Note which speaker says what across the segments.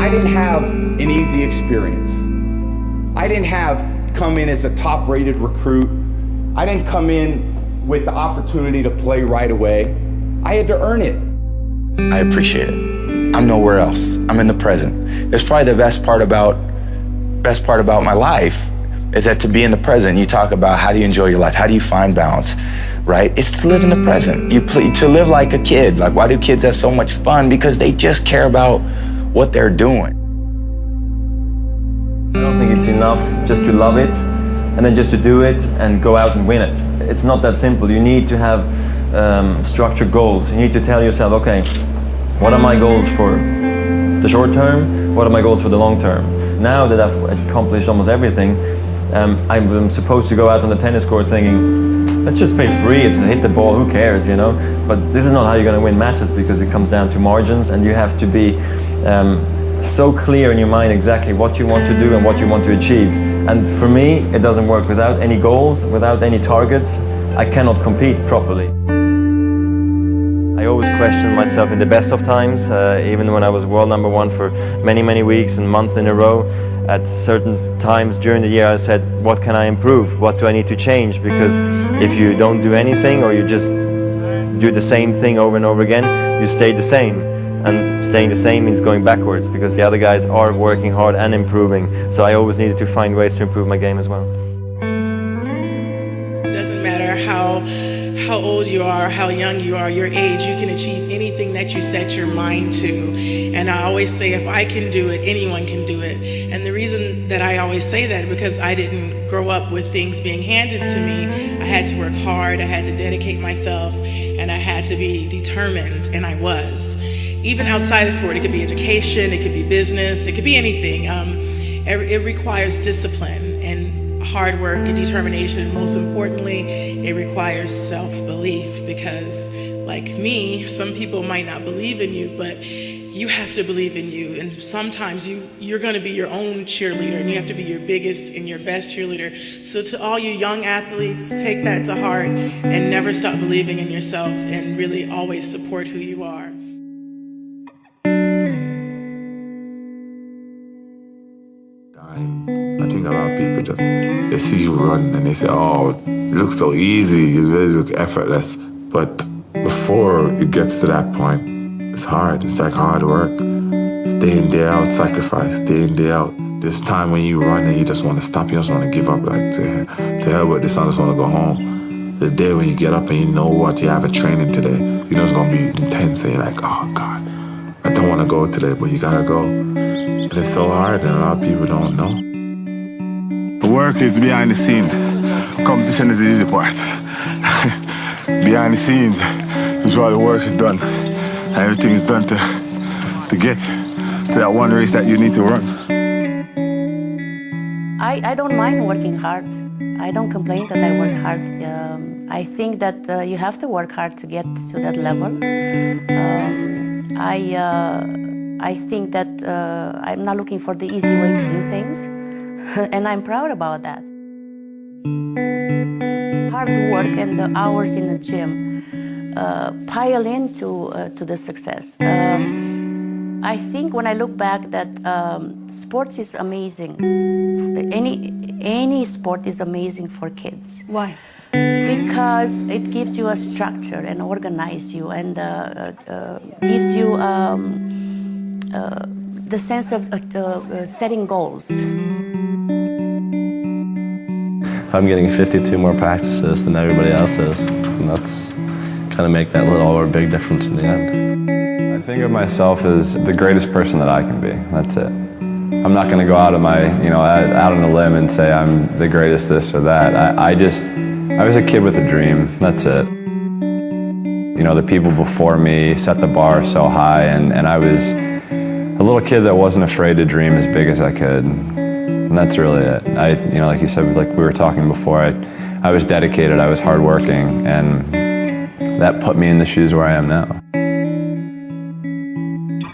Speaker 1: I didn't have an easy experience. I didn't come in as a top-rated recruit. I didn't come in with the opportunity to play right away. I had to earn it.
Speaker 2: I appreciate it. I'm nowhere else. I'm in the present. It's probably the best part about my life is that to be in the present. You talk about how do you enjoy your life? How do you find balance, right? It's to live in the present. To live like a kid. Like, why do kids have so much fun? Because they just care about what they're doing.
Speaker 3: I don't think it's enough just to love it and then just to do it and go out and win it. It's not that simple. You need to have structured goals. You need to tell yourself, okay, what are my goals for the short term? What are my goals for the long term? Now that I've accomplished almost everything, I'm supposed to go out on the tennis court thinking, let's just play free, it's just hit the ball, who cares, you know? But this is not how you're going to win matches, because it comes down to margins, and you have to be so clear in your mind exactly what you want to do and what you want to achieve. And for me, it doesn't work without any goals, without any targets. I cannot compete properly. I always question myself in the best of times, even when I was world #1 for many, many weeks and months in a row. At certain times during the year I said, what can I improve? What do I need to change? Because if you don't do anything, or you just do the same thing over and over again, you stay the same. And staying the same means going backwards, because the other guys are working hard and improving. So I always needed to find ways to improve my game as well.
Speaker 4: It doesn't matter how old you are, how young you are, your age, you can achieve anything that you set your mind to. And I always say, if I can do it, anyone can do it. And the reason that I always say that, because I didn't grow up with things being handed to me. I had to work hard, I had to dedicate myself, and I had to be determined, and I was. Even outside of sport, it could be education, it could be business, it could be anything. It requires discipline and hard work and determination, and most importantly, it requires self-belief, because like me, some people might not believe in you, but you have to believe in you. And sometimes you're going to be your own cheerleader, and you have to be your biggest and your best cheerleader. So to all you young athletes, take that to heart and never stop believing in yourself, and really always support who you are.
Speaker 5: I think a lot of people just, they see you run and they say, oh, it looks so easy, you really look effortless. But before it gets to that point, it's hard. It's like hard work. It's day in, day out sacrifice, day in, day out. There's time when you run and you just want to stop, you just want to give up, like, to hell with this, I just want to go home. There's a day when you get up and you know what, you have a training today. You know it's going to be intense, and you're like, oh God, I don't want to go today, but you got to go. And it's so hard, and a lot of people don't know. The work is behind the scenes. Competition is the easy part. Behind the scenes is where the work is done. And everything is done to get to that one race that you need to run.
Speaker 6: I don't mind working hard. I don't complain that I work hard. I think that you have to work hard to get to that level. I think that I'm not looking for the easy way to do things, and I'm proud about that. Hard work and the hours in the gym pile into to the success. I think when I look back that sports is amazing. Any sport is amazing for kids.
Speaker 7: Why?
Speaker 6: Because it gives you a structure and organizes you, and gives you the sense of setting goals.
Speaker 8: I'm getting 52 more practices than everybody else is, and that's kind of make that little or big difference in the end.
Speaker 9: I think of myself as the greatest person that I can be. That's it. I'm not going to go out of my, out on a limb and say I'm the greatest this or that. I was a kid with a dream. That's it. The people before me set the bar so high, and I was a little kid that wasn't afraid to dream as big as I could. And that's really it. Like you said, like we were talking before, I was dedicated, I was hardworking, and that put me in the shoes where I am now.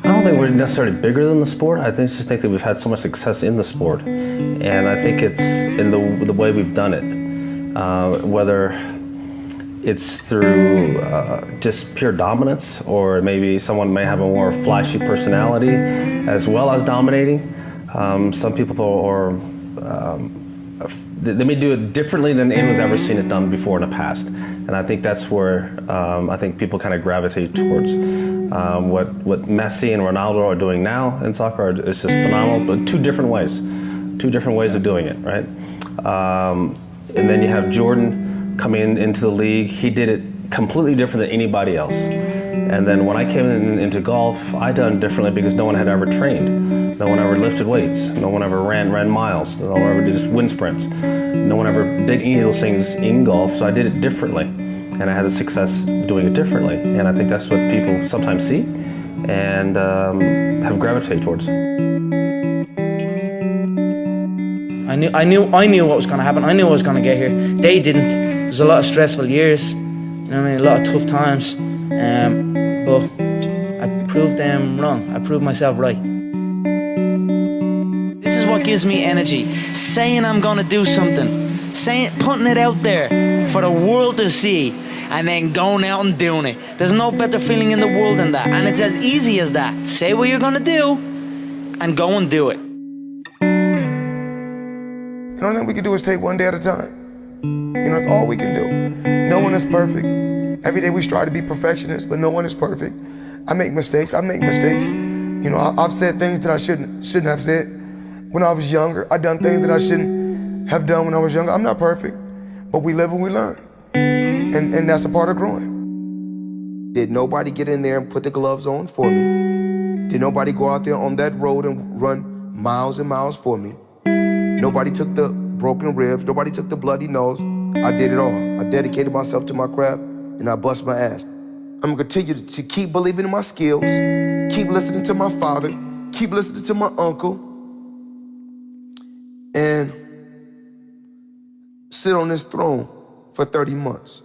Speaker 10: I don't think we're necessarily bigger than the sport. I just think that we've had so much success in the sport, and I think it's in the way we've done it. Whether it's through just pure dominance, or maybe someone may have a more flashy personality as well as dominating. Some people are, they may do it differently than anyone's ever seen it done before in the past. And I think that's where I think people kind of gravitate towards. What Messi and Ronaldo are doing now in soccer is just phenomenal, but two different ways of doing it, right? And then you have Jordan coming into the league. He did it completely different than anybody else. And then when I came into golf, I done differently because no one had ever trained. No one ever lifted weights. No one ever ran miles. No one ever did wind sprints. No one ever did any of those things in golf, so I did it differently. And I had a success doing it differently. And I think that's what people sometimes see and have gravitated towards.
Speaker 7: I knew what was going to happen. I knew I was going to get here. They didn't. There was a lot of stressful years. You know what I mean? A lot of tough times. But I proved them wrong. I proved myself right. This is what gives me energy. Saying I'm going to do something. Putting it out there for the world to see. And then going out and doing it. There's no better feeling in the world than that. And it's as easy as that. Say what you're going to do and go and do it.
Speaker 11: The only thing we can do is take one day at a time. You know, that's all we can do. No one is perfect. Every day we strive to be perfectionists, but no one is perfect. I make mistakes. You know, I've said things that I shouldn't have said when I was younger. I've done things that I shouldn't have done when I was younger. I'm not perfect, but we live and we learn. And that's a part of growing. Did nobody get in there and put the gloves on for me? Did nobody go out there on that road and run miles and miles for me? Nobody took the broken ribs. Nobody took the bloody nose. I did it all. I dedicated myself to my craft, and I bust my ass. I'm gonna continue to keep believing in my skills, keep listening to my father, keep listening to my uncle, and sit on this throne for 30 months.